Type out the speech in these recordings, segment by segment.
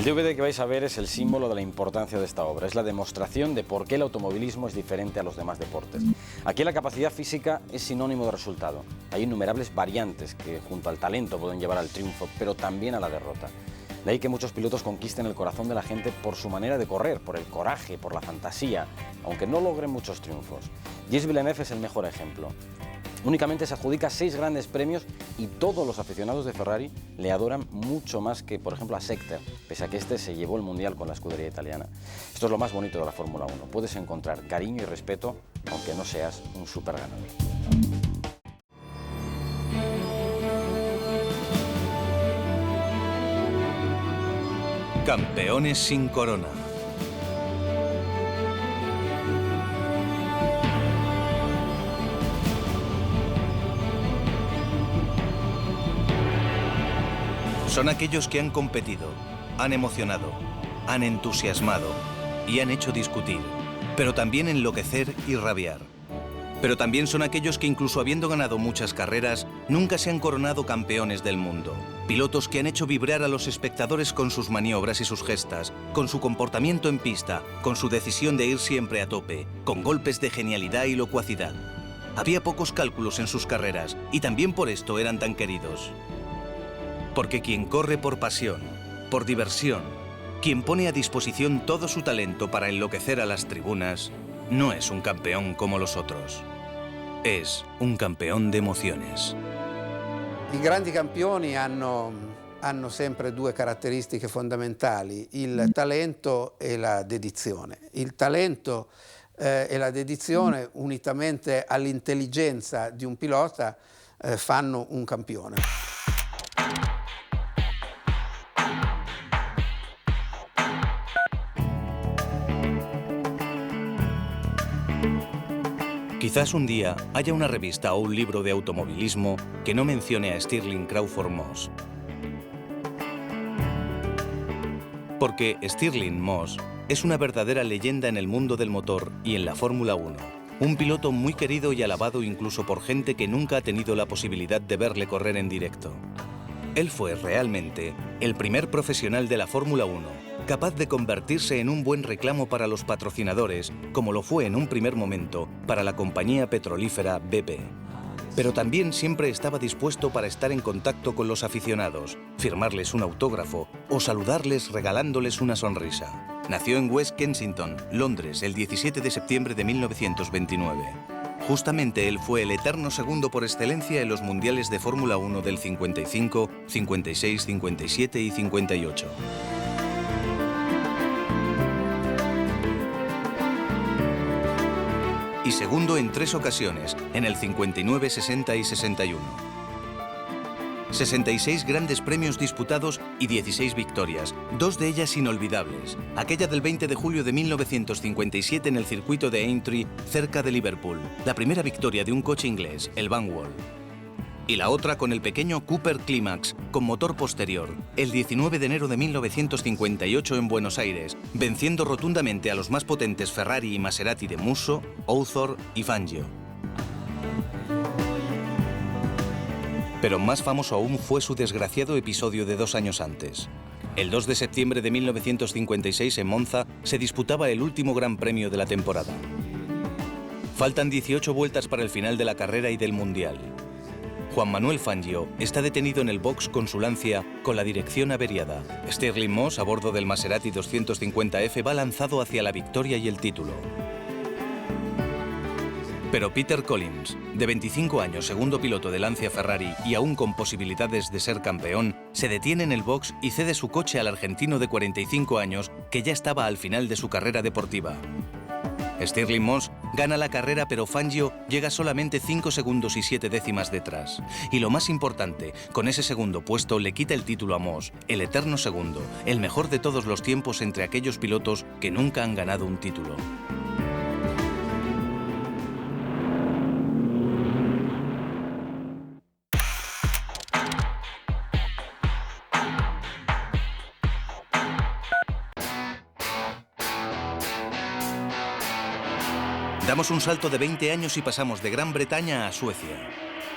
El DVD que vais a ver es el símbolo de la importancia de esta obra. Es la demostración de por qué el automovilismo es diferente a los demás deportes. Aquí la capacidad física es sinónimo de resultado. Hay innumerables variantes que junto al talento pueden llevar al triunfo, pero también a la derrota. De ahí que muchos pilotos conquisten el corazón de la gente por su manera de correr, por el coraje, por la fantasía, aunque no logren muchos triunfos. Gilles Villeneuve es el mejor ejemplo. Únicamente se adjudica 6 grandes premios y todos los aficionados de Ferrari le adoran mucho más que, por ejemplo, a Scheckter, pese a que este se llevó el Mundial con la escudería italiana. Esto es lo más bonito de la Fórmula 1. Puedes encontrar cariño y respeto, aunque no seas un superganador. Campeones sin corona. Son aquellos que han competido, han emocionado, han entusiasmado y han hecho discutir, pero también enloquecer y rabiar. Pero también son aquellos que, incluso habiendo ganado muchas carreras, nunca se han coronado campeones del mundo. Pilotos que han hecho vibrar a los espectadores con sus maniobras y sus gestas, con su comportamiento en pista, con su decisión de ir siempre a tope, con golpes de genialidad y locuacidad. Había pocos cálculos en sus carreras y también por esto eran tan queridos. Porque quien corre por pasión, por diversión, quien pone a disposición todo su talento para enloquecer a las tribunas, no es un campeón como los otros. Es un campeón de emociones. I grandi campioni hanno sempre 2 caratteristiche fondamentali, il talento e la dedizione. Il talento e la dedizione, unitamente all'intelligenza di un pilota, fanno un campione. Quizás un día haya una revista o un libro de automovilismo que no mencione a Stirling Crawford Moss. Porque Stirling Moss es una verdadera leyenda en el mundo del motor y en la Fórmula 1. Un piloto muy querido y alabado incluso por gente que nunca ha tenido la posibilidad de verle correr en directo. Él fue realmente el primer profesional de la Fórmula 1, capaz de convertirse en un buen reclamo para los patrocinadores, como lo fue en un primer momento para la compañía petrolífera BP. Pero también siempre estaba dispuesto para estar en contacto con los aficionados, firmarles un autógrafo o saludarles regalándoles una sonrisa. Nació en West Kensington, Londres, el 17 de septiembre de 1929. Justamente él fue el eterno segundo por excelencia en los mundiales de Fórmula 1 del 55, 56, 57 y 58. Y segundo en 3 ocasiones, en el 59, 60 y 61. 66 grandes premios disputados y 16 victorias, 2 de ellas inolvidables. Aquella del 20 de julio de 1957 en el circuito de Aintree, cerca de Liverpool. La primera victoria de un coche inglés, el Vanwall. Y la otra con el pequeño Cooper Climax, con motor posterior, el 19 de enero de 1958 en Buenos Aires, venciendo rotundamente a los más potentes Ferrari y Maserati de Musso, Author y Fangio. Pero más famoso aún fue su desgraciado episodio de 2 años antes. El 2 de septiembre de 1956 en Monza se disputaba el último Gran Premio de la temporada. Faltan 18 vueltas para el final de la carrera y del Mundial. Juan Manuel Fangio está detenido en el box con su Lancia con la dirección averiada. Stirling Moss, a bordo del Maserati 250F, va lanzado hacia la victoria y el título. Pero Peter Collins, de 25 años, segundo piloto de Lancia Ferrari y aún con posibilidades de ser campeón, se detiene en el box y cede su coche al argentino de 45 años que ya estaba al final de su carrera deportiva. Stirling Moss gana la carrera, pero Fangio llega solamente 5 segundos y 7 décimas detrás. Y lo más importante, con ese segundo puesto le quita el título a Moss, el eterno segundo, el mejor de todos los tiempos entre aquellos pilotos que nunca han ganado un título. Damos un salto de 20 años y pasamos de Gran Bretaña a Suecia.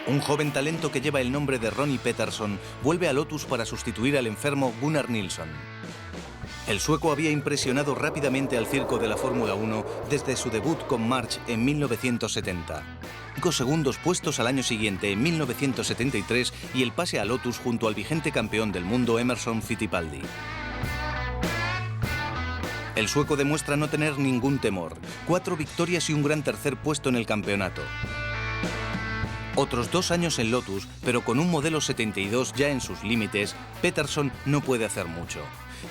Un joven talento que lleva el nombre de Ronnie Peterson vuelve a Lotus para sustituir al enfermo Gunnar Nilsson. El sueco había impresionado rápidamente al circo de la Fórmula 1 desde su debut con March en 1970. 5 segundos puestos al año siguiente, en 1973, y el pase a Lotus junto al vigente campeón del mundo Emerson Fittipaldi. El sueco demuestra no tener ningún temor. 4 victorias y un gran tercer puesto en el campeonato. Otros 2 años en Lotus, pero con un modelo 72 ya en sus límites, Pettersson no puede hacer mucho.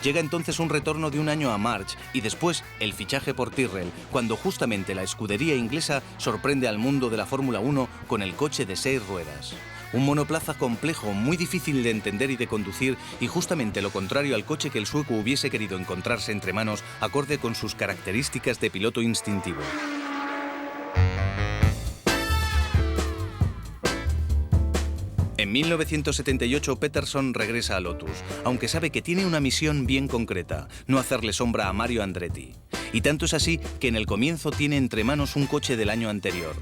Llega entonces un retorno de un año a March y después el fichaje por Tyrrell, cuando justamente la escudería inglesa sorprende al mundo de la Fórmula 1 con el coche de 6 ruedas. Un monoplaza complejo, muy difícil de entender y de conducir, y justamente lo contrario al coche que el sueco hubiese querido encontrarse entre manos, acorde con sus características de piloto instintivo. En 1978 Pettersson regresa a Lotus, aunque sabe que tiene una misión bien concreta, no hacerle sombra a Mario Andretti. Y tanto es así que en el comienzo tiene entre manos un coche del año anterior.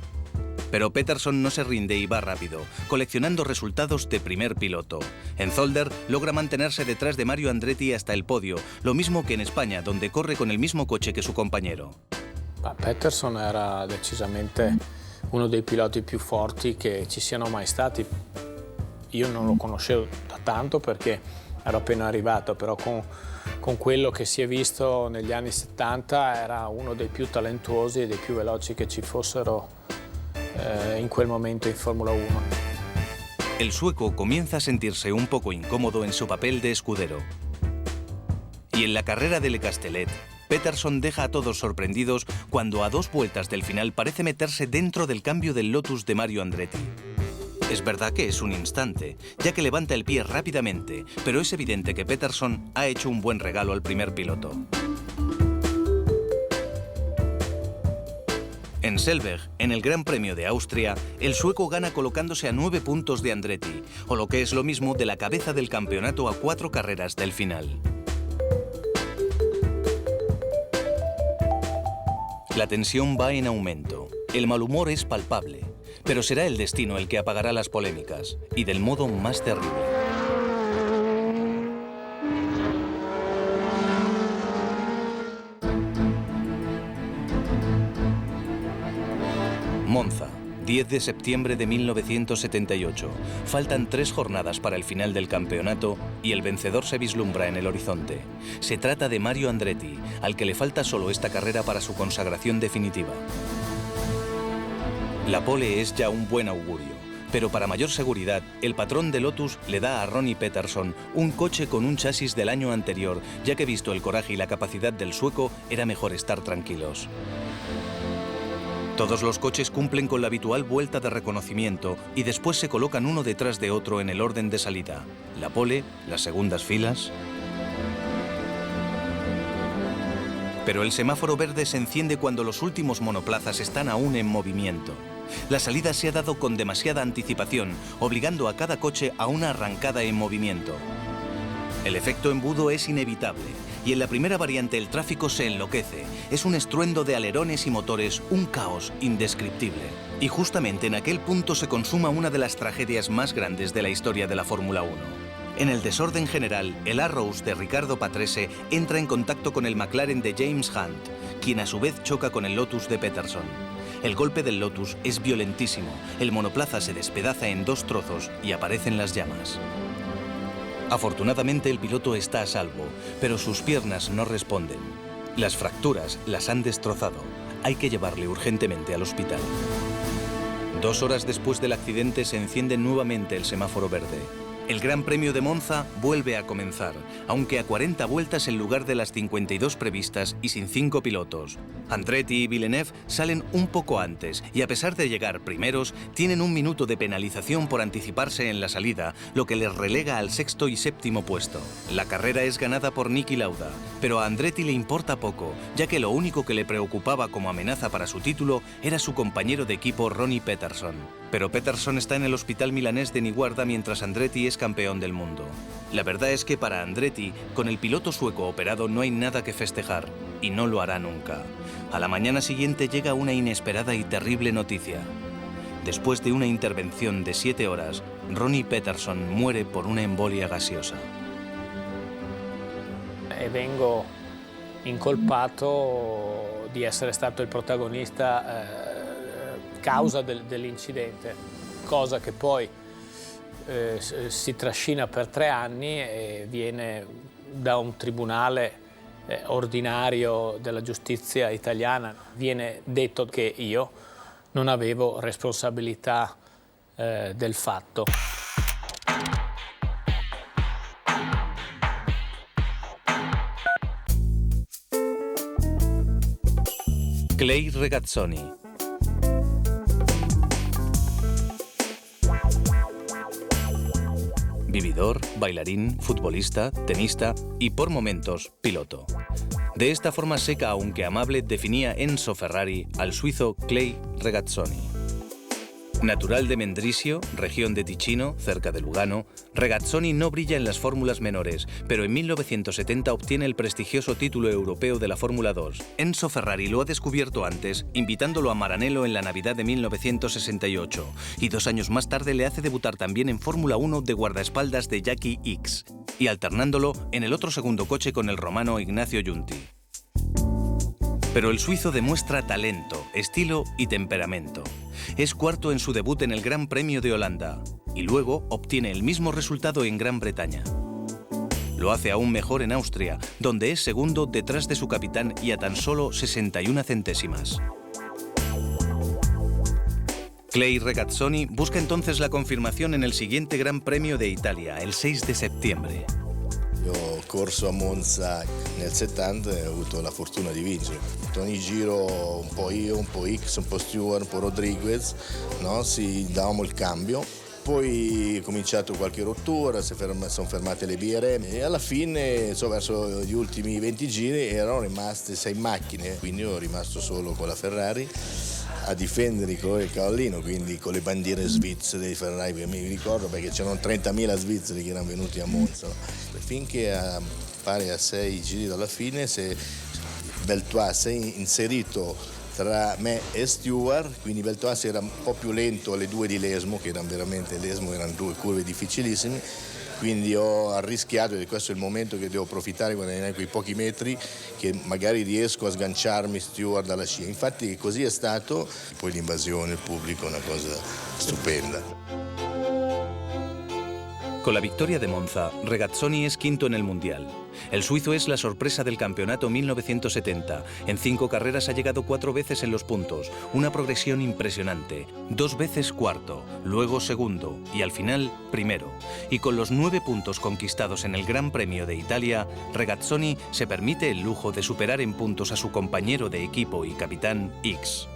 Pero Pettersson no se rinde y va rápido, coleccionando resultados de primer piloto. En Zolder logra mantenerse detrás de Mario Andretti hasta el podio, lo mismo que en España, donde corre con el mismo coche que su compañero. Pettersson era decisamente uno dei piloti più forti che ci siano mai stati. Io non lo conoscevo da tanto perché ero appena arrivato, però con quello che si è visto negli anni 70 era uno dei più talentuosi e dei più veloci che ci fossero en quel momento en Fórmula 1. El sueco comienza a sentirse un poco incómodo en su papel de escudero. Y en la carrera de Le Castellet, Pettersson deja a todos sorprendidos cuando a 2 vueltas del final parece meterse dentro del cambio del Lotus de Mario Andretti. Es verdad que es un instante, ya que levanta el pie rápidamente, pero es evidente que Pettersson ha hecho un buen regalo al primer piloto. En Selberg, en el Gran Premio de Austria, el sueco gana colocándose a 9 puntos de Andretti, o lo que es lo mismo, de la cabeza del campeonato a 4 carreras del final. La tensión va en aumento, el mal humor es palpable, pero será el destino el que apagará las polémicas, y del modo más terrible. Monza, 10 de septiembre de 1978. Faltan 3 jornadas para el final del campeonato y el vencedor se vislumbra en el horizonte. Se trata de Mario Andretti, al que le falta solo esta carrera para su consagración definitiva. La pole es ya un buen augurio, pero para mayor seguridad, el patrón de Lotus le da a Ronnie Pettersson un coche con un chasis del año anterior, ya que visto el coraje y la capacidad del sueco, era mejor estar tranquilos. Todos los coches cumplen con la habitual vuelta de reconocimiento y después se colocan uno detrás de otro en el orden de salida. La pole, las segundas filas. Pero el semáforo verde se enciende cuando los últimos monoplazas están aún en movimiento. La salida se ha dado con demasiada anticipación, obligando a cada coche a una arrancada en movimiento. El efecto embudo es inevitable. Y en la primera variante el tráfico se enloquece. Es un estruendo de alerones y motores, un caos indescriptible. Y justamente en aquel punto se consuma una de las tragedias más grandes de la historia de la Fórmula 1. En el desorden general, el Arrows de Riccardo Patrese entra en contacto con el McLaren de James Hunt, quien a su vez choca con el Lotus de Pettersson. El golpe del Lotus es violentísimo. El monoplaza se despedaza en 2 trozos y aparecen las llamas. Afortunadamente el piloto está a salvo, pero sus piernas no responden. Las fracturas las han destrozado. Hay que llevarle urgentemente al hospital. 2 horas después del accidente se enciende nuevamente el semáforo verde. El Gran Premio de Monza vuelve a comenzar, aunque a 40 vueltas en lugar de las 52 previstas y sin 5 pilotos. Andretti y Villeneuve salen un poco antes y a pesar de llegar primeros, tienen 1 minuto de penalización por anticiparse en la salida, lo que les relega al 6º y 7º puesto. La carrera es ganada por Niki Lauda, pero a Andretti le importa poco, ya que lo único que le preocupaba como amenaza para su título era su compañero de equipo Ronnie Pettersson. Pero Pettersson está en el hospital milanés de Niguarda mientras Andretti es campeón del mundo. La verdad es que para Andretti, con el piloto sueco operado no hay nada que festejar, y no lo hará nunca. A la mañana siguiente llega una inesperada y terrible noticia. Después de una intervención de 7 horas, Ronnie Pettersson muere por una embolia gaseosa. e vengo incolpato di essere stato il protagonista causa dell'incidente, cosa che poi si trascina per 3 anni e viene da un tribunale ordinario della giustizia italiana, viene detto che io non avevo responsabilità del fatto. Clay Regazzoni. Vividor, bailarín, futbolista, tenista y, por momentos, piloto. De esta forma seca aunque amable definía Enzo Ferrari al suizo Clay Regazzoni. Natural de Mendrisio, región de Ticino, cerca de Lugano, Regazzoni no brilla en las fórmulas menores, pero en 1970 obtiene el prestigioso título europeo de la Fórmula 2. Enzo Ferrari lo ha descubierto antes, invitándolo a Maranello en la Navidad de 1968, y 2 años más tarde le hace debutar también en Fórmula 1 de guardaespaldas de Jackie Ickx, y alternándolo en el otro segundo coche con el romano Ignacio Giunti. Pero el suizo demuestra talento, estilo y temperamento. Es cuarto en su debut en el Gran Premio de Holanda y luego obtiene el mismo resultado en Gran Bretaña. Lo hace aún mejor en Austria, donde es segundo detrás de su capitán y a tan solo 61 centésimas. Clay Regazzoni busca entonces la confirmación en el siguiente Gran Premio de Italia, el 6 de septiembre. Io ho corso a Monza nel 70 e ho avuto la fortuna di vincere. Ogni giro un po' io, un po' Ickx, un po' Stewart, un po' Rodriguez, no? Davamo il cambio. Poi ho cominciato qualche rottura, sono fermate le BRM e alla fine, verso gli ultimi 20 giri, erano rimaste 6 macchine, quindi io ero rimasto solo con la Ferrari a difendere il colore del cavallino, quindi con le bandiere svizzere di Ferrari, mi ricordo perché c'erano 30.000 svizzeri che erano venuti a Monza, no? Finché pare a 6 giri dalla fine Beltois si è inserito tra me e Stewart, quindi Beltois era un po' più lento alle 2 di Lesmo, che erano veramente, Lesmo erano 2 curve difficilissime, quindi ho arrischiato e questo è il momento che devo approfittare quando hai quei pochi metri che magari riesco a sganciarmi Stewart dalla scia. Infatti così è stato, poi l'invasione, il pubblico, una cosa stupenda. Con la victoria de Monza, Regazzoni es quinto en el Mundial. El suizo es la sorpresa del campeonato 1970. En 5 carreras ha llegado 4 veces en los puntos, una progresión impresionante. 2 veces cuarto, luego segundo y al final primero. Y con los 9 puntos conquistados en el Gran Premio de Italia, Regazzoni se permite el lujo de superar en puntos a su compañero de equipo y capitán Ickx.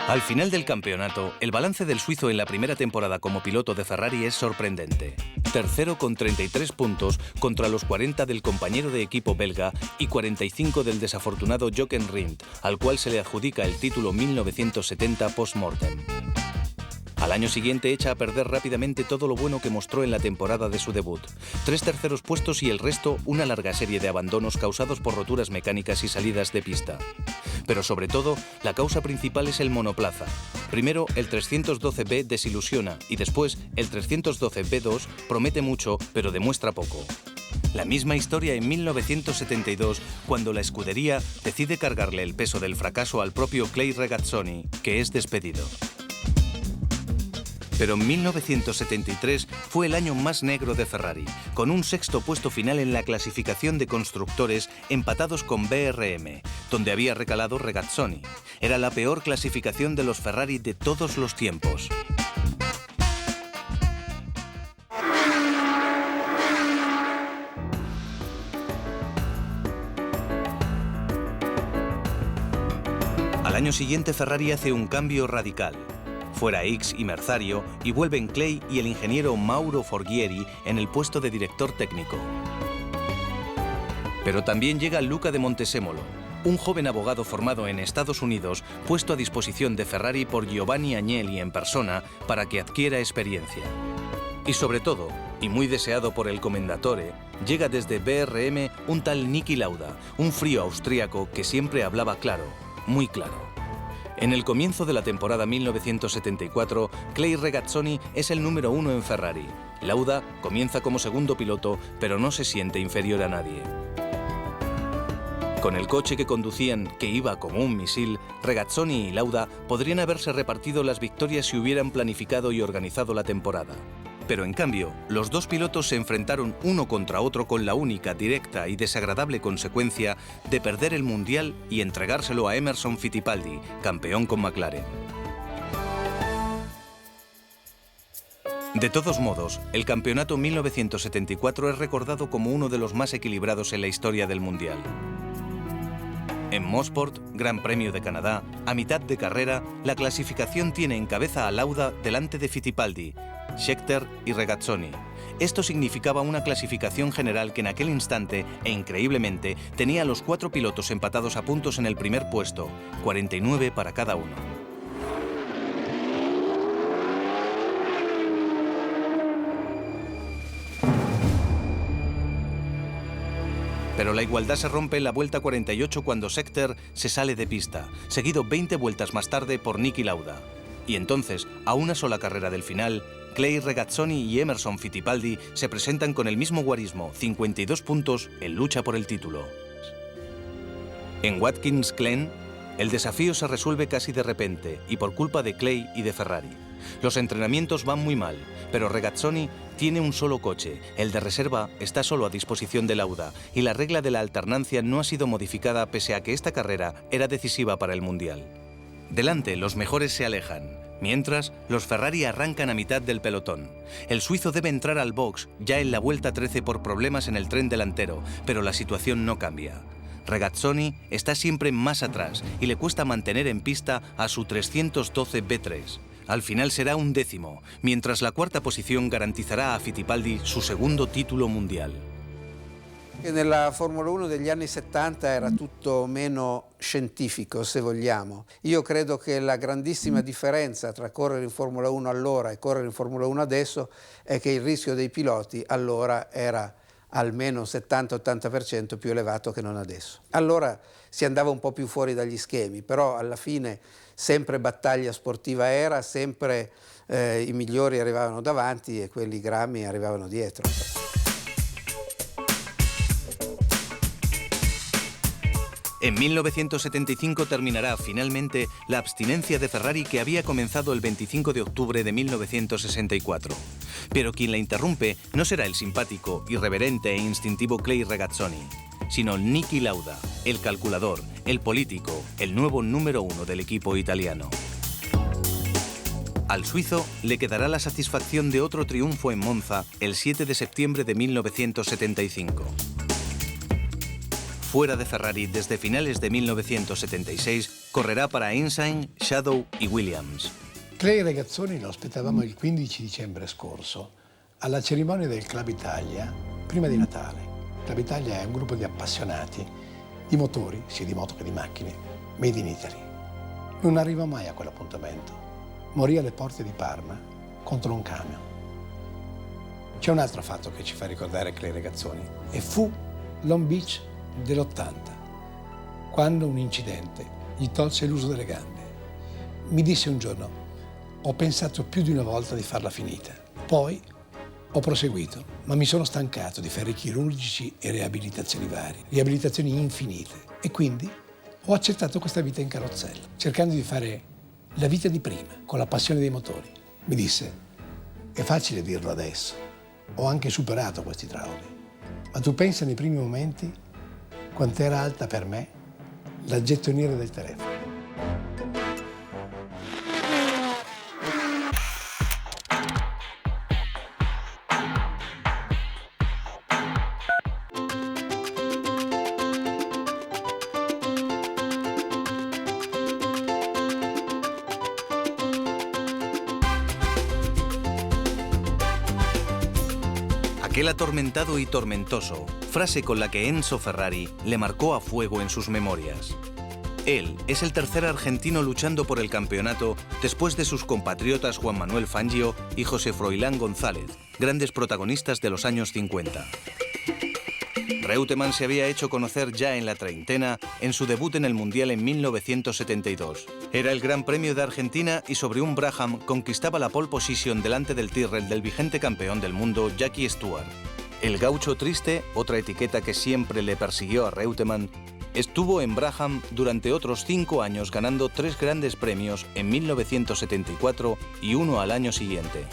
Al final del campeonato, el balance del suizo en la primera temporada como piloto de Ferrari es sorprendente. Tercero con 33 puntos contra los 40 del compañero de equipo belga y 45 del desafortunado Jochen Rindt, al cual se le adjudica el título 1970 post-mortem. Al año siguiente echa a perder rápidamente todo lo bueno que mostró en la temporada de su debut. 3 terceros puestos y el resto una larga serie de abandonos causados por roturas mecánicas y salidas de pista. Pero sobre todo, la causa principal es el monoplaza. Primero, el 312B desilusiona y después, el 312B2 promete mucho, pero demuestra poco. La misma historia en 1972, cuando la escudería decide cargarle el peso del fracaso al propio Clay Regazzoni, que es despedido. Pero 1973 fue el año más negro de Ferrari, con un 6º puesto final en la clasificación de constructores empatados con BRM, donde había recalado Regazzoni. Era la peor clasificación de los Ferrari de todos los tiempos. Al año siguiente Ferrari hace un cambio radical. Fuera Ickx y Merzario y vuelven Clay y el ingeniero Mauro Forghieri en el puesto de director técnico. Pero también llega Luca de Montesemolo, un joven abogado formado en Estados Unidos, puesto a disposición de Ferrari por Giovanni Agnelli en persona para que adquiera experiencia. Y sobre todo, Y muy deseado por el Commendatore, llega desde BRM un tal Niki Lauda, un frío austríaco que siempre hablaba claro, muy claro. En el comienzo de la temporada 1974, Clay Regazzoni es el número 1 en Ferrari. Lauda comienza como segundo piloto, pero no se siente inferior a nadie. Con el coche que conducían, que iba como un misil, Regazzoni y Lauda podrían haberse repartido las victorias si hubieran planificado y organizado la temporada. Pero en cambio, los dos pilotos se enfrentaron uno contra otro con la única, directa y desagradable consecuencia de perder el Mundial y entregárselo a Emerson Fittipaldi, campeón con McLaren. De todos modos, el campeonato 1974 es recordado como uno de los más equilibrados en la historia del Mundial. En Mosport, Gran Premio de Canadá, a mitad de carrera, la clasificación tiene en cabeza a Lauda delante de Fittipaldi, Scheckter y Regazzoni. Esto significaba una clasificación general que en aquel instante, e increíblemente, tenía a los 4 pilotos empatados a puntos en el primer puesto, 49 para cada uno. Pero la igualdad se rompe en la vuelta 48 cuando Scheckter se sale de pista, seguido 20 vueltas más tarde por Niki Lauda. Y entonces, a una sola carrera del final, Clay Regazzoni y Emerson Fittipaldi se presentan con el mismo guarismo, 52 puntos en lucha por el título. En Watkins Glen, el desafío se resuelve casi de repente y por culpa de Clay y de Ferrari. Los entrenamientos van muy mal, pero Regazzoni tiene un solo coche, el de reserva está solo a disposición de Lauda y la regla de la alternancia no ha sido modificada pese a que esta carrera era decisiva para el Mundial. Delante, los mejores se alejan. Mientras, los Ferrari arrancan a mitad del pelotón. El suizo debe entrar al box ya en la vuelta 13 por problemas en el tren delantero, pero la situación no cambia. Regazzoni está siempre más atrás y le cuesta mantener en pista a su 312 B3. Al final será un 10º, mientras la cuarta posición garantizará a Fittipaldi su segundo título mundial. Nella Formula 1 degli anni 70 era tutto meno scientifico, se vogliamo. Io credo che la grandissima differenza tra correre in Formula 1 allora e correre in Formula 1 adesso è che il rischio dei piloti allora era almeno 70-80% più elevato che non adesso. Allora si andava un po' più fuori dagli schemi, però alla fine sempre battaglia sportiva era, sempre i migliori arrivavano davanti e quelli grammi arrivavano dietro. En 1975 terminará finalmente la abstinencia de Ferrari que había comenzado el 25 de octubre de 1964. Pero quien la interrumpe no será el simpático, irreverente e instintivo Clay Regazzoni, sino Niki Lauda, el calculador, el político, el nuevo número 1 del equipo italiano. Al suizo le quedará la satisfacción de otro triunfo en Monza el 7 de septiembre de 1975. Fuera de Ferrari desde finales de 1976, correrà para Ensign, Shadow e Williams. Clay Regazzoni lo aspettavamo il 15 dicembre scorso, alla cerimonia del Club Italia, prima di Natale. Club Italia è un gruppo di appassionati di motori, sia di moto che di macchine, made in Italy. Non arrivò mai a quell'appuntamento. Morì alle porte di Parma contro un camion. C'è un altro fatto che ci fa ricordare Clay Regazzoni e fu Long Beach dell'80, quando un incidente gli tolse l'uso delle gambe. Mi disse un giorno: ho pensato più di una volta di farla finita. Poi ho proseguito, ma mi sono stancato di ferri chirurgici e riabilitazioni varie, riabilitazioni infinite. E quindi ho accettato questa vita in carrozzella, cercando di fare la vita di prima, con la passione dei motori. Mi disse: è facile dirlo adesso, ho anche superato questi traumi, ma tu pensa nei primi momenti quant'era alta per me la gettoniera del telefono. Aquel atormentado y tormentoso, frase con la que Enzo Ferrari le marcó a fuego en sus memorias. Él es el tercer argentino luchando por el campeonato después de sus compatriotas Juan Manuel Fangio y José Froilán González, grandes protagonistas de los años 50. Reutemann se había hecho conocer ya en la treintena en su debut en el Mundial en 1972. Era el Gran Premio de Argentina y sobre un Brabham conquistaba la pole position delante del Tyrrell del vigente campeón del mundo Jackie Stewart. El gaucho triste, otra etiqueta que siempre le persiguió a Reutemann, estuvo en Brabham durante otros 5 años ganando 3 grandes premios en 1974 y uno al año siguiente.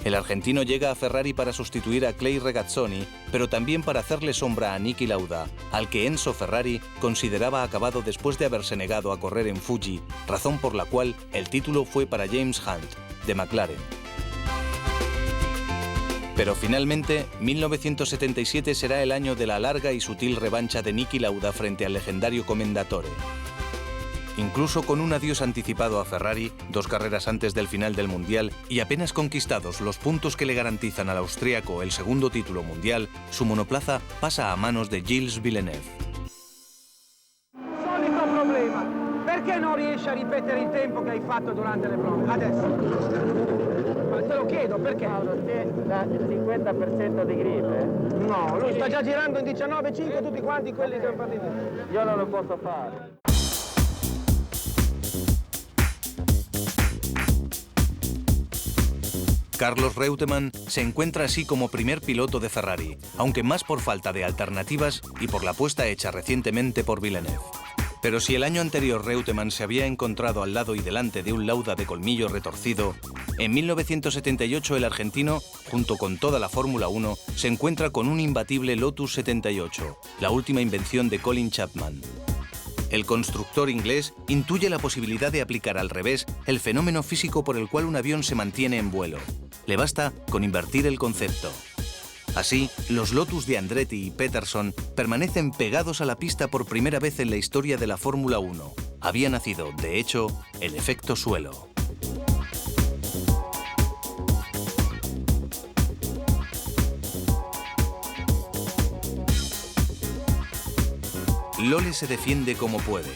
El argentino llega a Ferrari para sustituir a Clay Regazzoni, pero también para hacerle sombra a Niki Lauda, al que Enzo Ferrari consideraba acabado después de haberse negado a correr en Fuji, razón por la cual el título fue para James Hunt, de McLaren. Pero finalmente, 1977 será el año de la larga y sutil revancha de Niki Lauda frente al legendario Commendatore. Incluso con un adiós anticipado a Ferrari, 2 carreras antes del final del Mundial y apenas conquistados los puntos que le garantizan al austríaco el segundo título mundial, su monoplaza pasa a manos de Gilles Villeneuve. Solito problema, perché non riesci a ripetere il tempo che hai fatto durante le prove? Adesso. Ma te lo chiedo, perché? Paolo, te dà il 50% di grip, eh? No, lui sta già girando in 19,5 tutti quanti quelli che hanno partito. Io non lo posso fare. Carlos Reutemann se encuentra así como primer piloto de Ferrari, aunque más por falta de alternativas y por la apuesta hecha recientemente por Villeneuve. Pero si el año anterior Reutemann se había encontrado al lado y delante de un Lauda de colmillo retorcido, en 1978 el argentino, junto con toda la Fórmula 1, se encuentra con un imbatible Lotus 78, la última invención de Colin Chapman. El constructor inglés intuye la posibilidad de aplicar al revés el fenómeno físico por el cual un avión se mantiene en vuelo. Le basta con invertir el concepto. Así, los Lotus de Andretti y Peterson permanecen pegados a la pista por primera vez en la historia de la Fórmula 1. Había nacido, de hecho, el efecto suelo. Lola se defiende como puede.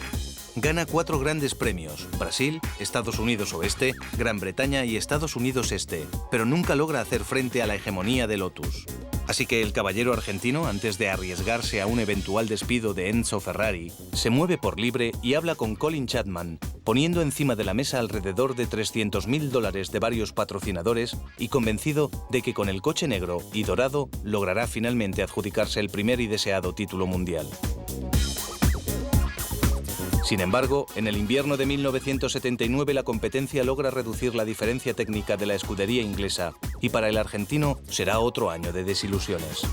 Gana 4 grandes premios, Brasil, Estados Unidos Oeste, Gran Bretaña y Estados Unidos Este, pero nunca logra hacer frente a la hegemonía de Lotus. Así que el caballero argentino, antes de arriesgarse a un eventual despido de Enzo Ferrari, se mueve por libre y habla con Colin Chapman, poniendo encima de la mesa alrededor de $300.000 de varios patrocinadores y convencido de que con el coche negro y dorado logrará finalmente adjudicarse el primer y deseado título mundial. Sin embargo, en el invierno de 1979 la competencia logra reducir la diferencia técnica de la escudería inglesa y para el argentino será otro año de desilusiones.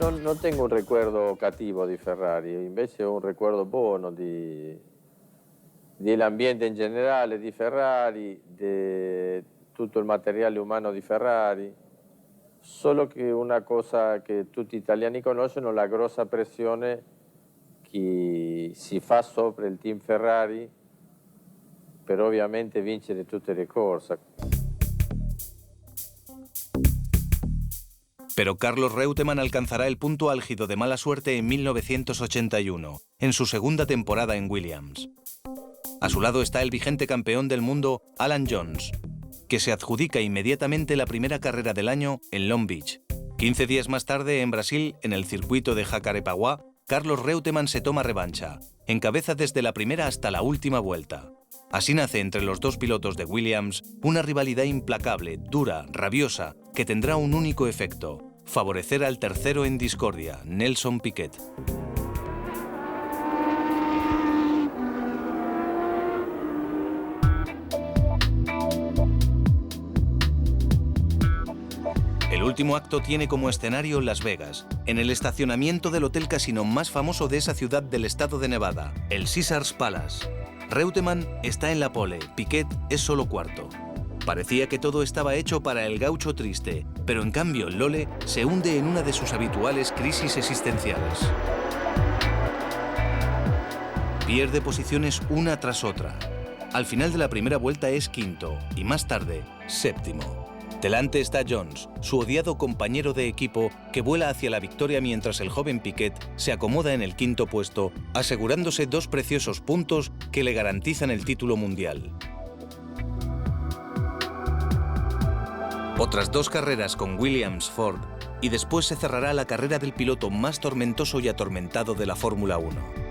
Non tengo un ricordo cattivo di Ferrari, invece ho un ricordo buono dell'ambiente in generale di Ferrari, di tutto il materiale umano di Ferrari. Solo che una cosa che tutti gli italiani conoscono, la grossa pressione che si fa sopra il team Ferrari per ovviamente vincere tutte le corse. Pero Carlos Reutemann alcanzará el punto álgido de mala suerte en 1981, en su segunda temporada en Williams. A su lado está el vigente campeón del mundo, Alan Jones, que se adjudica inmediatamente la primera carrera del año en Long Beach. 15 días más tarde, en Brasil, en el circuito de Jacarepaguá, Carlos Reutemann se toma revancha, encabeza desde la primera hasta la última vuelta. Así nace entre los dos pilotos de Williams una rivalidad implacable, dura, rabiosa, que tendrá un único efecto: favorecer al tercero en discordia, Nelson Piquet. El último acto tiene como escenario Las Vegas, en el estacionamiento del hotel casino más famoso de esa ciudad del estado de Nevada, el Caesars Palace. Reutemann está en la pole, Piquet es solo cuarto. Parecía que todo estaba hecho para el gaucho triste, pero en cambio Lola se hunde en una de sus habituales crisis existenciales. Pierde posiciones una tras otra. Al final de la primera vuelta es quinto y más tarde, séptimo. Delante está Jones, su odiado compañero de equipo, que vuela hacia la victoria mientras el joven Piquet se acomoda en el quinto puesto, asegurándose 2 preciosos puntos que le garantizan el título mundial. Otras 2 carreras con Williams-Ford y después se cerrará la carrera del piloto más tormentoso y atormentado de la Fórmula 1.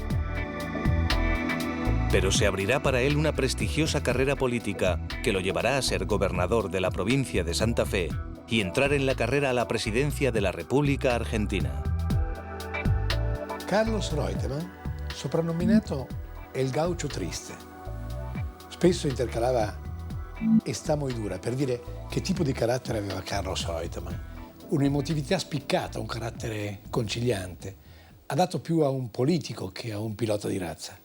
Pero se abrirá para él una prestigiosa carrera política que lo llevará a ser gobernador de la provincia de Santa Fe y entrar en la carrera a la presidencia de la República Argentina. Carlos Reutemann, soprannominato El Gaucho Triste, spesso intercalava "está muy dura" per dire che tipo di carattere aveva Carlos Reutemann. Un'emotività spiccata, un carattere conciliante, adatto più a un politico che a un pilota di razza.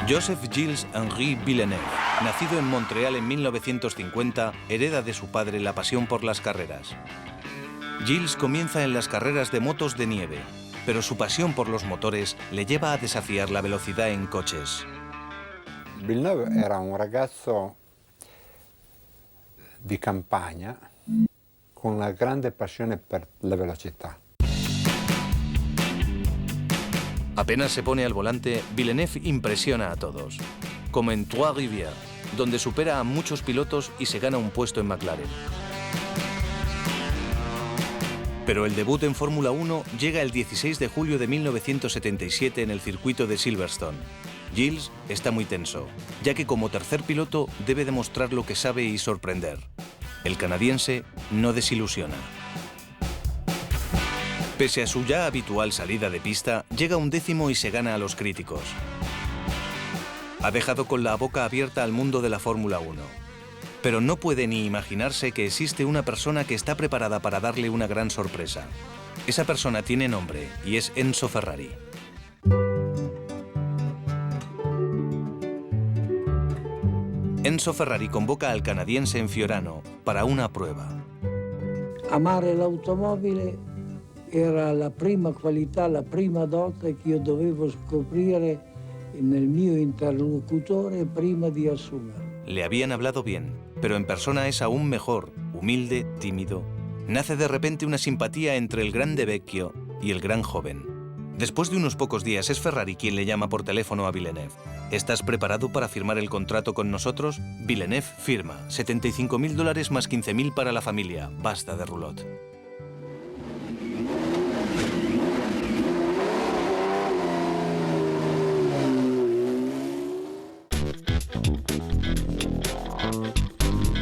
Joseph Gilles Henri Villeneuve, nacido en Montreal en 1950, hereda de su padre la pasión por las carreras. Gilles comienza en las carreras de motos de nieve, pero su pasión por los motores le lleva a desafiar la velocidad en coches. Villeneuve era un ragazzo di campagna con una grande passione per la velocità. Apenas se pone al volante, Villeneuve impresiona a todos, como en Trois-Rivières, donde supera a muchos pilotos y se gana un puesto en McLaren. Pero el debut en Fórmula 1 llega el 16 de julio de 1977 en el circuito de Silverstone. Gilles está muy tenso, ya que como tercer piloto debe demostrar lo que sabe y sorprender. El canadiense no desilusiona. Pese a su ya habitual salida de pista, llega un 10º y se gana a los críticos. Ha dejado con la boca abierta al mundo de la Fórmula 1. Pero no puede ni imaginarse que existe una persona que está preparada para darle una gran sorpresa. Esa persona tiene nombre y es Enzo Ferrari. Enzo Ferrari convoca al canadiense en Fiorano para una prueba. Amare l'automobile era la prima qualità, la prima dote che io dovevo scoprire nel mio interlocutore prima di assumere. Le habían hablado bien, pero en persona es aún mejor, humilde, tímido. Nace de repente una simpatía entre el grande vecchio y el gran joven. Después de unos pocos días es Ferrari quien le llama por teléfono a Villeneuve. ¿Estás preparado para firmar el contrato con nosotros? Villeneuve firma. $75.000 más 15.000 para la familia. Basta de roulotte.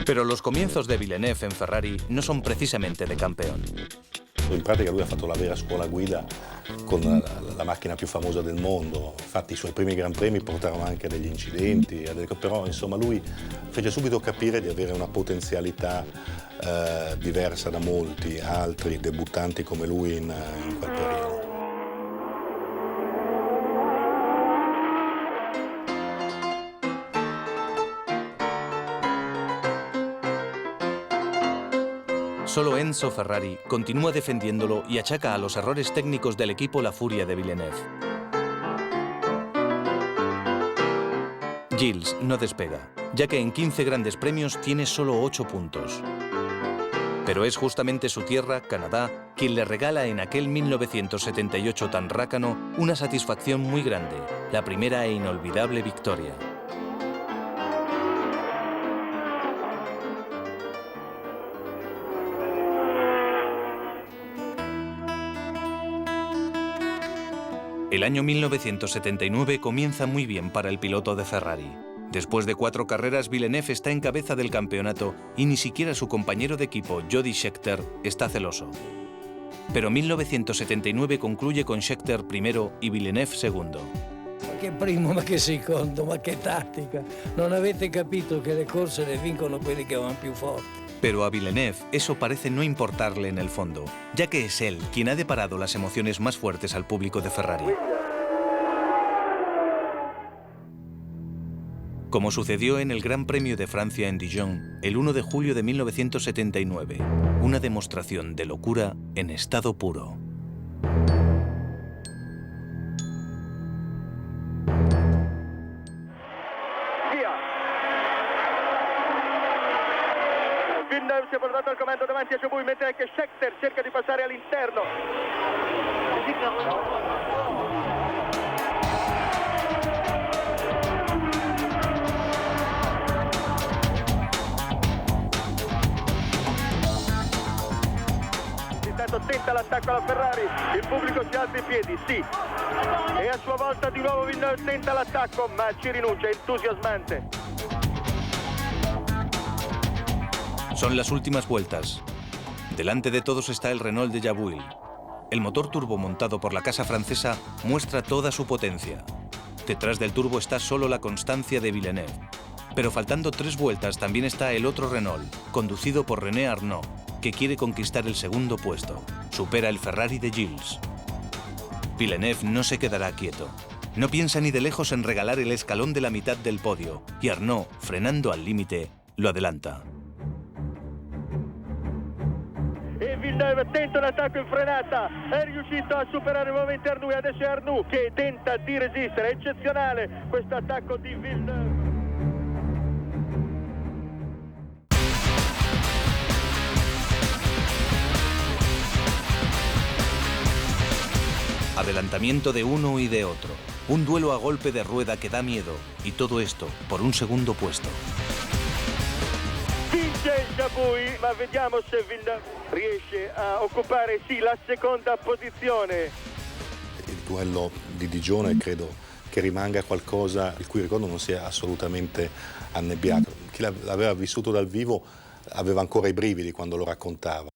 Pero los comienzos de Villeneuve en Ferrari no son precisamente de campeón. In pratica lui ha fatto la vera scuola guida con la macchina più famosa del mondo. Infatti i suoi primi Gran Premi portarono anche a degli incidenti, però insomma lui fece subito capire di avere una potenzialità diversa da molti altri debuttanti come lui in quel periodo. Solo Enzo Ferrari continúa defendiéndolo y achaca a los errores técnicos del equipo la furia de Villeneuve. Gilles no despega, ya que en 15 grandes premios tiene solo 8 puntos. Pero es justamente su tierra, Canadá, quien le regala en aquel 1978 tan rácano una satisfacción muy grande, la primera e inolvidable victoria. El año 1979 comienza muy bien para el piloto de Ferrari. Después de 4 carreras, Villeneuve está en cabeza del campeonato y ni siquiera su compañero de equipo, Jody Scheckter, está celoso. Pero 1979 concluye con Scheckter primero y Villeneuve segundo. Ma che primo, ma che secondo, ma che tattica. Non avete capito che le corse le vincono quelli che van più forti. Pero a Villeneuve eso parece no importarle en el fondo, ya que es él quien ha deparado las emociones más fuertes al público de Ferrari. Como sucedió en el Gran Premio de Francia en Dijon, el 1 de julio de 1979, una demostración de locura en estado puro. si è portato al comando davanti a Jabouille, mentre anche Scheckter cerca di passare all'interno. Tenta l'attacco alla Ferrari, il pubblico si alza in piedi, sì, e a sua volta di nuovo Villeneuve tenta l'attacco, ma ci rinuncia, entusiasmante. Son las últimas vueltas. Delante de todos está el Renault de Jabouille. El motor turbo montado por la casa francesa muestra toda su potencia. Detrás del turbo está solo la constancia de Villeneuve. Pero faltando 3 vueltas también está el otro Renault, conducido por René Arnoux, que quiere conquistar el segundo puesto. Supera el Ferrari de Gilles. Villeneuve no se quedará quieto. No piensa ni de lejos en regalar el escalón de la mitad del podio, y Arnoux, frenando al límite, lo adelanta. E Villeneuve tenta un attacco in frenata, è riuscito a superare nuovamente Arnoux, e adesso è Arnoux che tenta di resistere. Eccezionale questo attacco di Villeneuve. Adelantamiento de uno y de otro. Un duelo a golpe de rueda que da miedo. Y todo esto por un segundo puesto. Vince Jabouille, ma vediamo se Villeneuve riesce a occupare sì la seconda posizione. Il duello di Digione credo che rimanga qualcosa il cui ricordo non sia assolutamente annebbiato. Chi l'aveva vissuto dal vivo aveva ancora i brividi quando lo raccontava.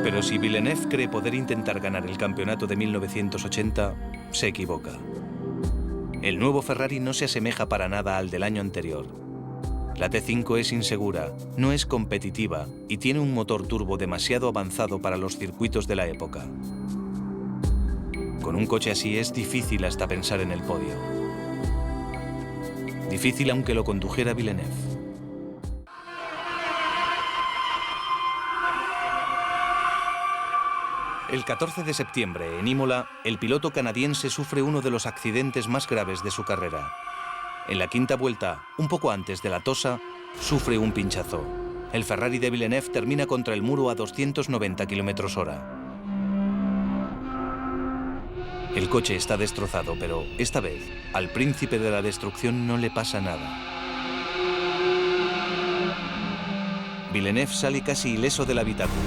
Pero si Villeneuve cree poder intentar ganar el campeonato de 1980, se equivoca. El nuevo Ferrari no se asemeja para nada al del año anterior. La T5 es insegura, no es competitiva y tiene un motor turbo demasiado avanzado para los circuitos de la época. Con un coche así es difícil hasta pensar en el podio. Difícil aunque lo condujera Villeneuve. El 14 de septiembre, en Imola, el piloto canadiense sufre uno de los accidentes más graves de su carrera. En la quinta vuelta, un poco antes de la tosa, sufre un pinchazo. El Ferrari de Villeneuve termina contra el muro a 290 km/h. El coche está destrozado, pero esta vez, al príncipe de la destrucción no le pasa nada. Villeneuve sale casi ileso del habitáculo.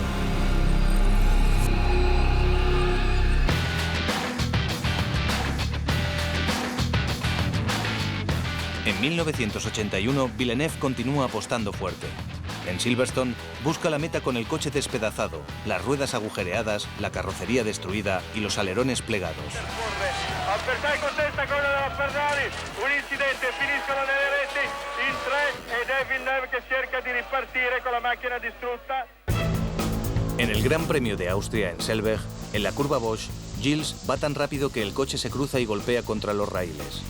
En 1981, Villeneuve continúa apostando fuerte. En Silverstone, busca la meta con el coche despedazado, las ruedas agujereadas, la carrocería destruida y los alerones plegados. Avversario contesta con la Ferrari, un incidente, finiscono nelle reti in 3 ed è Villeneuve che cerca di ripartire con la macchina distrutta. En el Gran Premio de Austria en Selberg, en la curva Bosch, Gilles va tan rápido que el coche se cruza y golpea contra los raíles.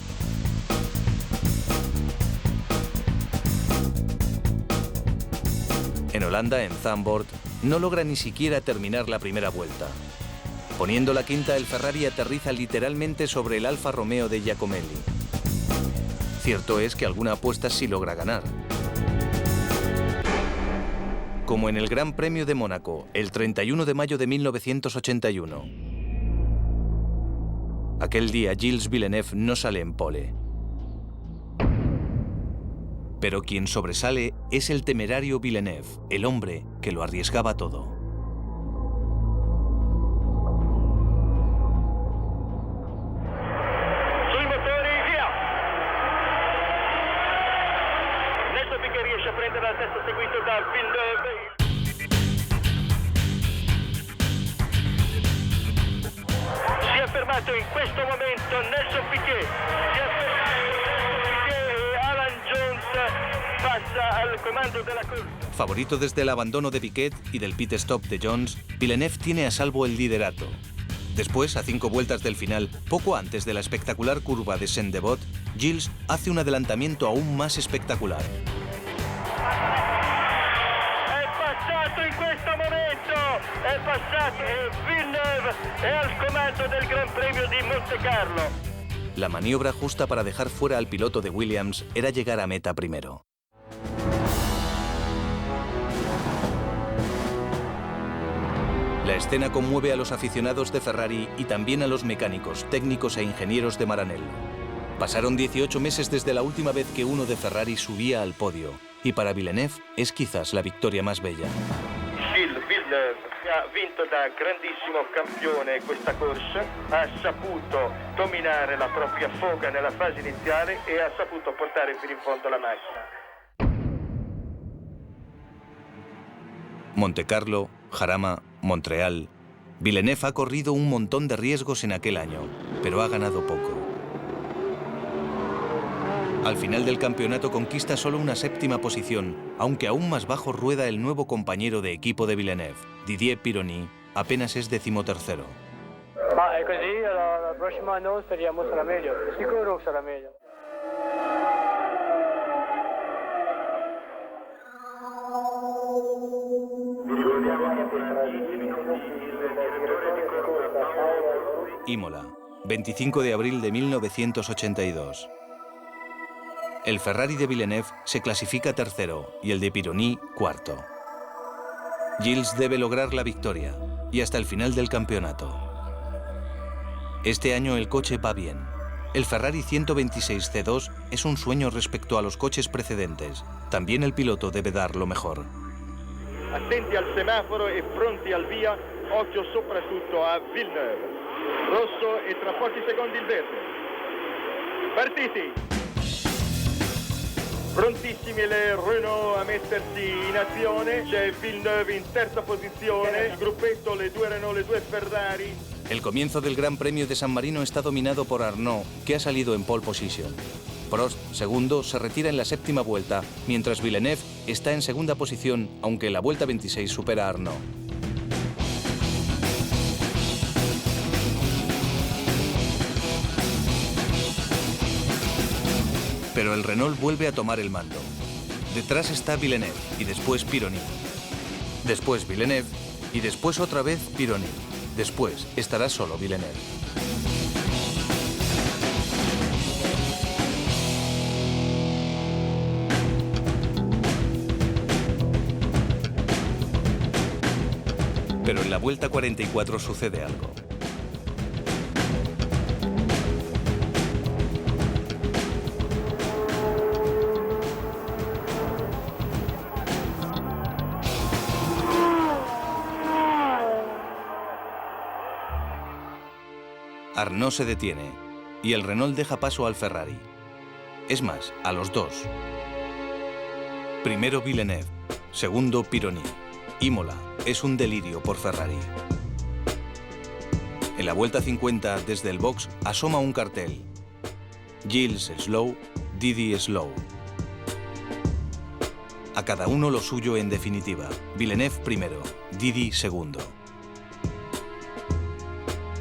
En Holanda, en Zandvoort, no logra ni siquiera terminar la primera vuelta. Poniendo la quinta, el Ferrari aterriza literalmente sobre el Alfa Romeo de Giacomelli. Cierto es que alguna apuesta sí logra ganar. Como en el Gran Premio de Mónaco, el 31 de mayo de 1981. Aquel día, Gilles Villeneuve no sale en pole. Pero quien sobresale es el temerario Villeneuve, el hombre que lo arriesgaba todo. Sui motori, via! Nelson Piquet riesce a prendere la testa seguito da Villeneuve. Si è fermato in questo momento Nelson Piquet. Si è fermato pasa al comando de la curva. Favorito desde el abandono de Piquet y del pit stop de Jones, Villeneuve tiene a salvo el liderato. Después, a 5 vueltas del final, poco antes de la espectacular curva de Saint-Devote, Gilles hace un adelantamiento aún más espectacular. È passato in questo momento, è passato e Villeneuve è al comando del Gran Premio di Monte Carlo. La maniobra justa para dejar fuera al piloto de Williams era llegar a meta primero. La escena conmueve a los aficionados de Ferrari y también a los mecánicos, técnicos e ingenieros de Maranello. Pasaron 18 meses desde la última vez que uno de Ferrari subía al podio, y para Villeneuve es quizás la victoria más bella. Gilles Villeneuve ha vinto da grandissimo campione questa corsa, ha saputo dominare la propria foga nella fase iniziale e ha saputo portare fino in fondo la macchina. Montecarlo, Jarama, Montreal. Villeneuve ha corrido un montón de riesgos en aquel año, pero ha ganado poco. Al final del campeonato conquista solo una séptima posición, aunque aún más bajo rueda el nuevo compañero de equipo de Villeneuve, Didier Pironi, apenas es 13º. Ma è così, la prossima anno speriamo sarà meglio, sicuro sarà meglio. Imola, 25 de abril de 1982. El Ferrari de Villeneuve se clasifica tercero y el de Pironi cuarto. Gilles debe lograr la victoria y hasta el final del campeonato. Este año el coche va bien. El Ferrari 126 C2 es un sueño respecto a los coches precedentes. También el piloto debe dar lo mejor. Attenti al semaforo e pronti al via, occhio soprattutto a Villeneuve. Rosso e tra pochi secondi il verde. Partiti! Prontissimi le Renault a mettersi in azione, c'è Villeneuve in terza posizione, il gruppetto, le due Renault, le due Ferrari. El comienzo del Gran Premio de San Marino está dominado por Arnaud, que ha salido en pole position. Prost, segundo, se retira en la séptima vuelta, mientras Villeneuve está en segunda posición, aunque en la vuelta 26 supera a Arnaud. Pero el Renault vuelve a tomar el mando. Detrás está Villeneuve y después Pironi. Después Villeneuve y después otra vez Pironi. Después estará solo Villeneuve. Pero en la vuelta 44 sucede algo. Arnaud se detiene y el Renault deja paso al Ferrari. Es más, a los dos. Primero Villeneuve, segundo Pironi. Imola es un delirio por Ferrari. En la vuelta 50, desde el box, asoma un cartel. Gilles slow, Didi slow. A cada uno lo suyo en definitiva. Villeneuve primero, Didi segundo.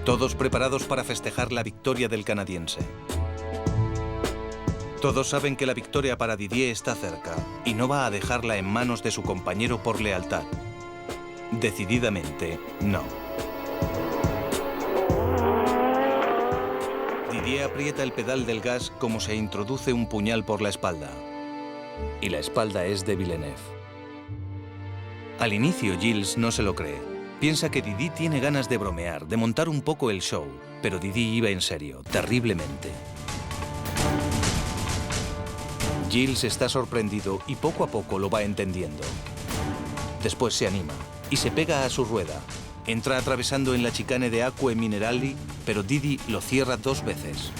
Todos preparados para festejar la victoria del canadiense. Todos saben que la victoria para Didier está cerca y no va a dejarla en manos de su compañero por lealtad. Decididamente, no. Didier aprieta el pedal del gas como se introduce un puñal por la espalda. Y la espalda es de Villeneuve. Al inicio Gilles no se lo cree. Piensa que Didi tiene ganas de bromear, de montar un poco el show, pero Didi iba en serio, terriblemente. Gilles está sorprendido y poco a poco lo va entendiendo. Después se anima y se pega a su rueda. Entra atravesando en la chicane de Acque Minerali, pero Didi lo cierra 2 veces.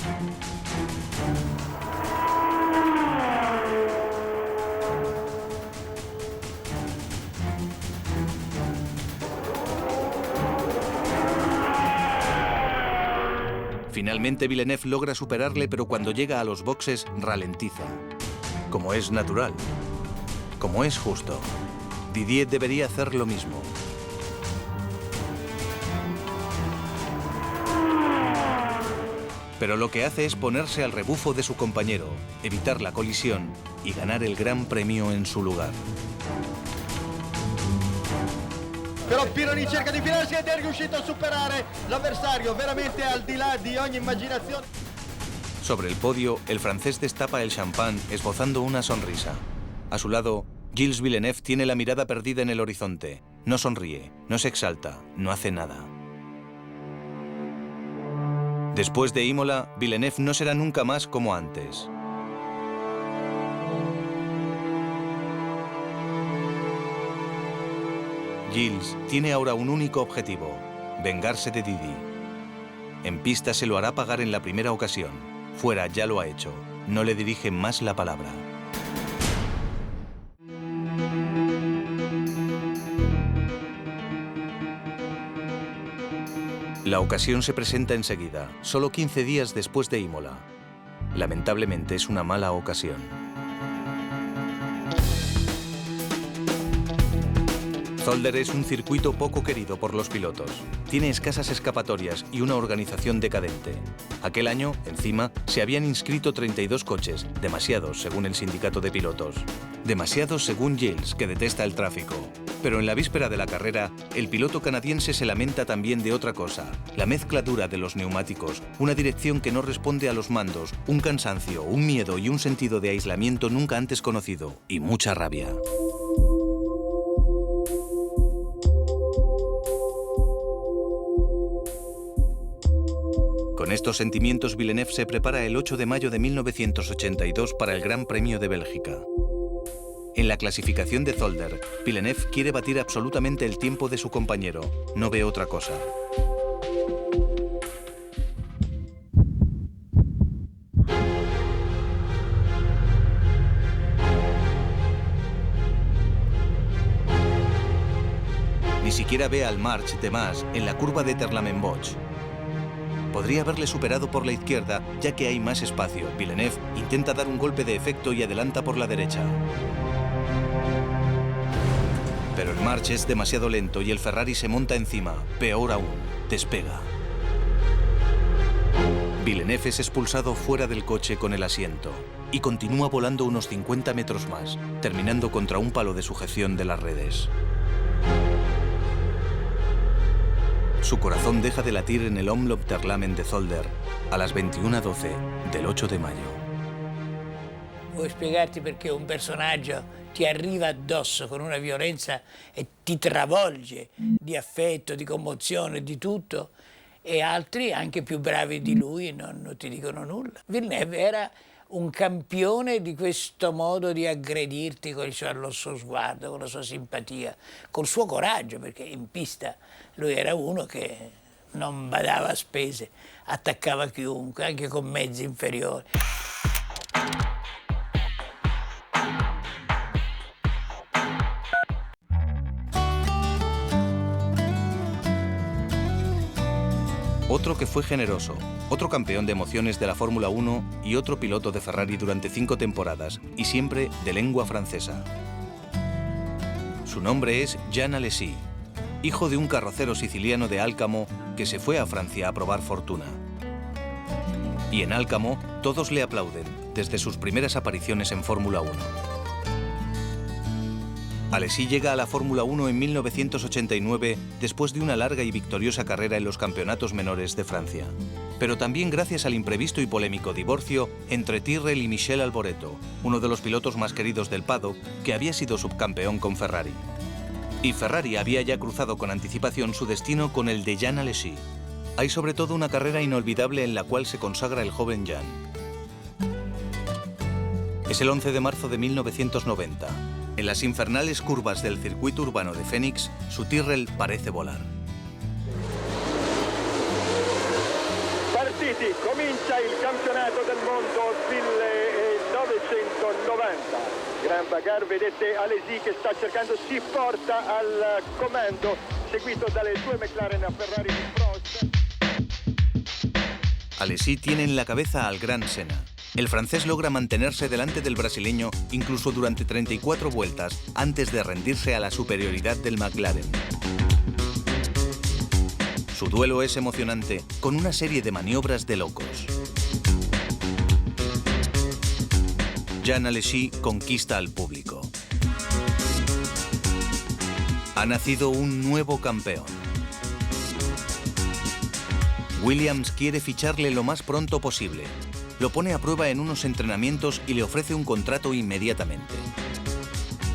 Finalmente Villeneuve logra superarle, pero cuando llega a los boxes ralentiza. Como es natural, como es justo. Didier debería hacer lo mismo. Pero lo que hace es ponerse al rebufo de su compañero, evitar la colisión y ganar el Gran Premio en su lugar. Però Pironi cerca di filarsi ed è riuscito a superare l'avversario veramente al di là di ogni immaginazione. Sobre el podio, el francés destapa el champán esbozando una sonrisa. A su lado, Gilles Villeneuve tiene la mirada perdida en el horizonte. No sonríe, no se exalta, no hace nada. Después de Imola, Villeneuve no será nunca más como antes. Gilles tiene ahora un único objetivo: vengarse de Didi. En pista se lo hará pagar en la primera ocasión. Fuera ya lo ha hecho. No le dirige más la palabra. La ocasión se presenta enseguida, solo 15 días después de Imola. Lamentablemente es una mala ocasión. Zolder es un circuito poco querido por los pilotos. Tiene escasas escapatorias y una organización decadente. Aquel año, encima, se habían inscrito 32 coches, demasiados según el sindicato de pilotos. Demasiados según Gilles, que detesta el tráfico. Pero en la víspera de la carrera, el piloto canadiense se lamenta también de otra cosa: la mezcla dura de los neumáticos, una dirección que no responde a los mandos, un cansancio, un miedo y un sentido de aislamiento nunca antes conocido, y mucha rabia. Con estos sentimientos, Villeneuve se prepara el 8 de mayo de 1982 para el Gran Premio de Bélgica. En la clasificación de Zolder, Villeneuve quiere batir absolutamente el tiempo de su compañero. No ve otra cosa. Ni siquiera ve al March de Mas en la curva de Terlamenbosch. Podría haberle superado por la izquierda, ya que hay más espacio. Villeneuve intenta dar un golpe de efecto y adelanta por la derecha. Pero el March es demasiado lento y el Ferrari se monta encima. Peor aún, despega. Villeneuve es expulsado fuera del coche con el asiento y continúa volando unos 50 metros más, terminando contra un palo de sujeción de las redes. Su corazón deja de latir en el Omloop Terlamen de Zolder a las 21:12 del 8 de mayo. Vuoi spiegarti perché un personaggio ti arriva addosso con una violenza e ti travolge di affetto, di commozione, di tutto, e altri anche più bravi di lui non ti dicono nulla. Villeneuve era un campione di questo modo di aggredirti con il suo sguardo, con la sua simpatia, col suo coraggio, perché in pista lui era uno che non badava a spese, attaccava chiunque, anche con mezzi inferiori. Otro que fue generoso, otro campeón de emociones de la Fórmula 1 y otro piloto de Ferrari durante 5 temporadas, y siempre de lengua francesa. Su nombre es Jean Alesi, hijo de un carrocero siciliano de Alcamo que se fue a Francia a probar fortuna. Y en Alcamo todos le aplauden, desde sus primeras apariciones en Fórmula 1. Alesi llega a la Fórmula 1 en 1989 después de una larga y victoriosa carrera en los campeonatos menores de Francia. Pero también gracias al imprevisto y polémico divorcio entre Tyrrell y Michel Alboreto, uno de los pilotos más queridos del paddock, que había sido subcampeón con Ferrari. Y Ferrari había ya cruzado con anticipación su destino con el de Jean Alesi. Hay sobre todo una carrera inolvidable en la cual se consagra el joven Jean. Es el 11 de marzo de 1990. En las infernales curvas del circuito urbano de Phoenix, su Tyrrell parece volar. Partiti, comincia il campionato del mondo 1990. Gran bagarre, vedete Alesi che sta cercando, si porta al comando, seguito dalle due McLaren a Ferrari di Prost. Alesi tiene en la cabeza al gran Senna. El francés logra mantenerse delante del brasileño incluso durante 34 vueltas antes de rendirse a la superioridad del McLaren. Su duelo es emocionante, con una serie de maniobras de locos. Jean Alesi conquista al público. Ha nacido un nuevo campeón. Williams quiere ficharle lo más pronto posible. Lo pone a prueba en unos entrenamientos y le ofrece un contrato inmediatamente.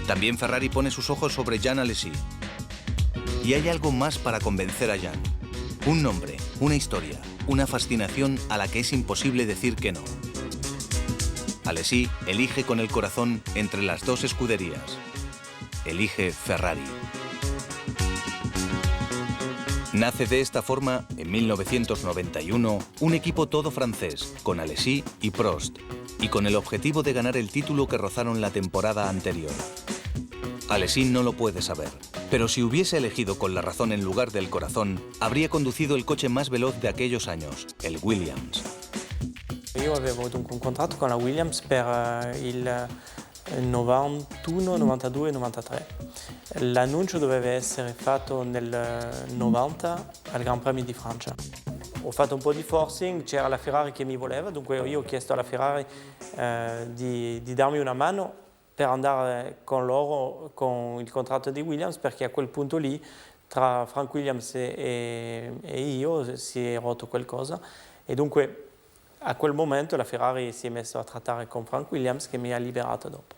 También Ferrari pone sus ojos sobre Jean Alesi. Y hay algo más para convencer a Jean. Un nombre, una historia, una fascinación a la que es imposible decir que no. Alesi elige con el corazón entre las dos escuderías. Elige Ferrari. Nace de esta forma, en 1991, un equipo todo francés, con Alesi y Prost, y con el objetivo de ganar el título que rozaron la temporada anterior. Alesi no lo puede saber, pero si hubiese elegido con la razón en lugar del corazón, habría conducido el coche más veloz de aquellos años, el Williams. Io avevo dunque un contratto con la Williams per il 91, 92 e 93. L'annuncio doveva essere fatto nel 90 al Gran Premio di Francia. Ho fatto un po' di forcing, c'era la Ferrari che mi voleva, dunque io ho chiesto alla Ferrari di darmi una mano per andare con loro con il contratto di Williams, perché a quel punto lì tra Frank Williams e io si è rotto qualcosa e dunque a quel momento la Ferrari si è messa a trattare con Frank Williams, che mi ha liberato dopo.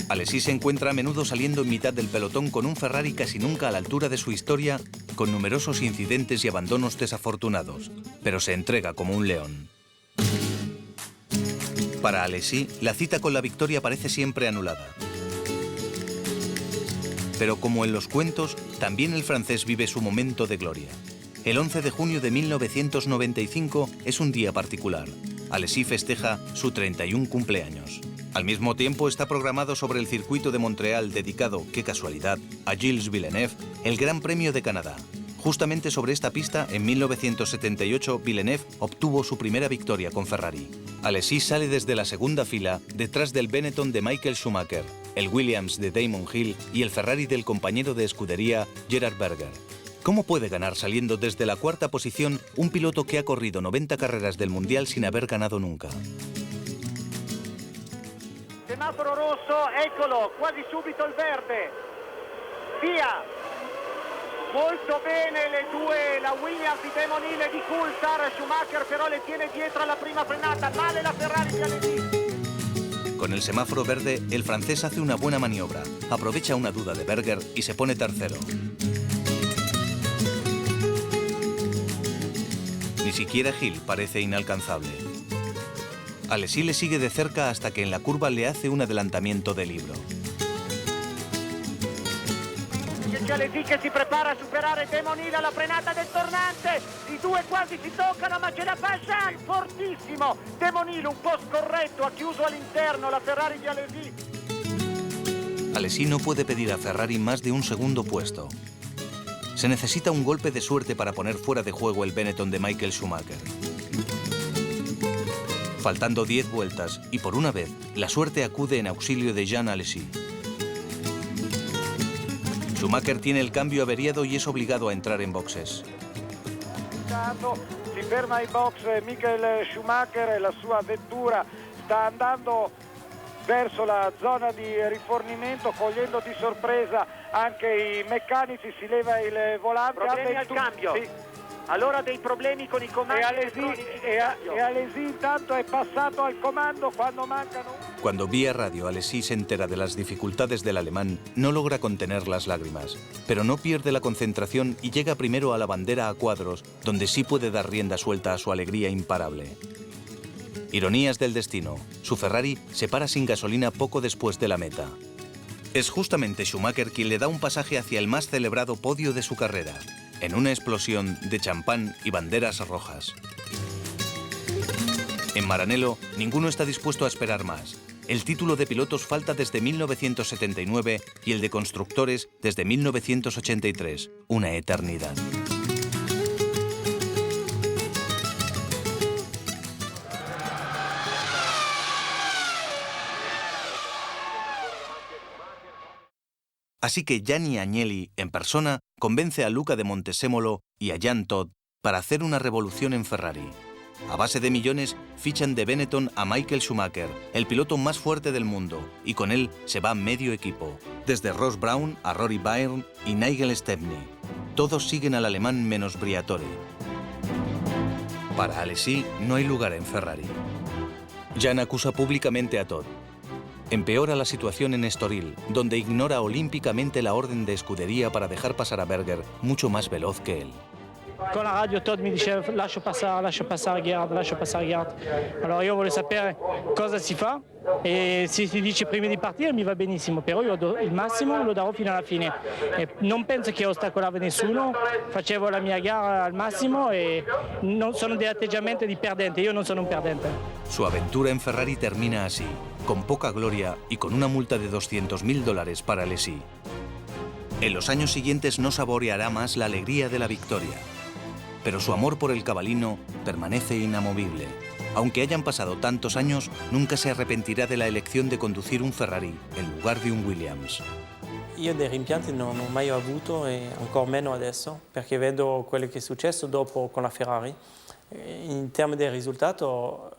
Alesi se encuentra a menudo saliendo en mitad del pelotón con un Ferrari casi nunca a la altura de su historia, con numerosos incidentes y abandonos desafortunados, pero se entrega como un león. Para Alesi, la cita con la victoria parece siempre anulada. Pero como en los cuentos, también el francés vive su momento de gloria. El 11 de junio de 1995 es un día particular. Alesi festeja su 31 cumpleaños. Al mismo tiempo está programado sobre el circuito de Montreal dedicado, qué casualidad, a Gilles Villeneuve, el Gran Premio de Canadá. Justamente sobre esta pista, en 1978, Villeneuve obtuvo su primera victoria con Ferrari. Alesi sale desde la segunda fila, detrás del Benetton de Michael Schumacher, el Williams de Damon Hill y el Ferrari del compañero de escudería Gerhard Berger. ¿Cómo puede ganar saliendo desde la cuarta posición un piloto que ha corrido 90 carreras del Mundial sin haber ganado nunca? Semaforo rosso, eccolo, quasi subito il verde. Via! Molto bene le due, la Williams di Damon Hill e di Coulthard. Schumacher però le tiene dietro alla prima frenata, male la Ferrari di Alesi. Con el semáforo verde, el francés hace una buena maniobra, aprovecha una duda de Berger y se pone tercero. Ni siquiera Hill parece inalcanzable. Alesi le sigue de cerca hasta que en la curva le hace un adelantamiento de libro. Alesi che si prepara a superare Damon Hill alla frenata del tornante, i due quasi si toccano ma ce la fa Jean, fortissimo, Damon Hill un po' scorretto, ha chiuso all'interno la Ferrari di Alesi. Alesi no puede pedir a Ferrari más de un segundo puesto. Se necesita un golpe de suerte para poner fuera de juego el Benetton de Michael Schumacher. Faltando 10 vueltas, y por una vez, la suerte acude en auxilio de Jean Alesi. Schumacher tiene el cambio averiado y es obligado a entrar en boxes. Si ferma ai box Michael Schumacher e la sua vettura sta andando verso la zona di rifornimento, cogliendo di sorpresa anche i meccanici, si leva il volante. Problemi al cambio. Sì. Allora dei problemi con i comandi elettronici e Alesi intanto è passato al comando cuando mancano. Cuando vía radio Alesi se entera de las dificultades del alemán, no logra contener las lágrimas, pero no pierde la concentración y llega primero a la bandera a cuadros, donde sí puede dar rienda suelta a su alegría imparable. Ironías del destino, su Ferrari se para sin gasolina poco después de la meta. Es justamente Schumacher quien le da un pasaje hacia el más celebrado podio de su carrera, en una explosión de champán y banderas rojas. En Maranello, ninguno está dispuesto a esperar más. El título de pilotos falta desde 1979 y el de constructores desde 1983, una eternidad. Así que Gianni Agnelli, en persona, convence a Luca de Montezemolo y a Jean Todt para hacer una revolución en Ferrari. A base de millones, fichan de Benetton a Michael Schumacher, el piloto más fuerte del mundo, y con él se va medio equipo, desde Ross Brawn a Rory Byrne y Nigel Stepney. Todos siguen al alemán menos Briatore. Para Alesi no hay lugar en Ferrari. Jean acusa públicamente a Todt. Empeora la situación en Estoril, donde ignora olímpicamente la orden de escudería para dejar pasar a Berger mucho más veloz que él. Con la radio Todd mi diceva lascio passare Gerhard, lascio passare Gerhard. Allora io volevo sapere cosa si fa e se si dice prima di partire mi va benissimo, però io do il massimo, lo darò fino alla fine. E non penso che ostacolava nessuno, facevo la mia gara al massimo e non sono degli atteggiamenti di perdente, io non sono un perdente. Su aventura en Ferrari termina así, con poca gloria y con una multa de $200.000 para Alesi. En los años siguientes no saboreará más la alegría de la victoria, pero su amor por el cabalino permanece inamovible. Aunque hayan pasado tantos años, nunca se arrepentirá de la elección de conducir un Ferrari en lugar de un Williams. Io dei rimpianti non ho mai avuto e ancora meno adesso, perché vedo quello che è successo dopo con la Ferrari. In termini di risultato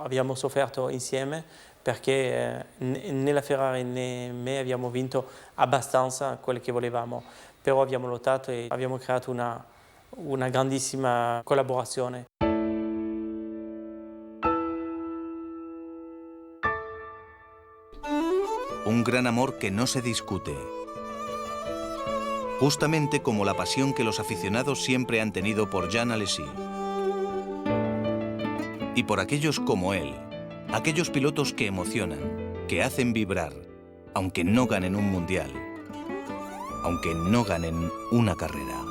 abbiamo sofferto insieme perché né la Ferrari né me abbiamo vinto abbastanza quello che volevamo, però abbiamo lottato e abbiamo creato una grandissima collaborazione. Un gran amor que no se discute. Justamente como la pasión que los aficionados siempre han tenido por Jean Alesi. Y por aquellos como él, aquellos pilotos que emocionan, que hacen vibrar, aunque no ganen un mundial, aunque no ganen una carrera.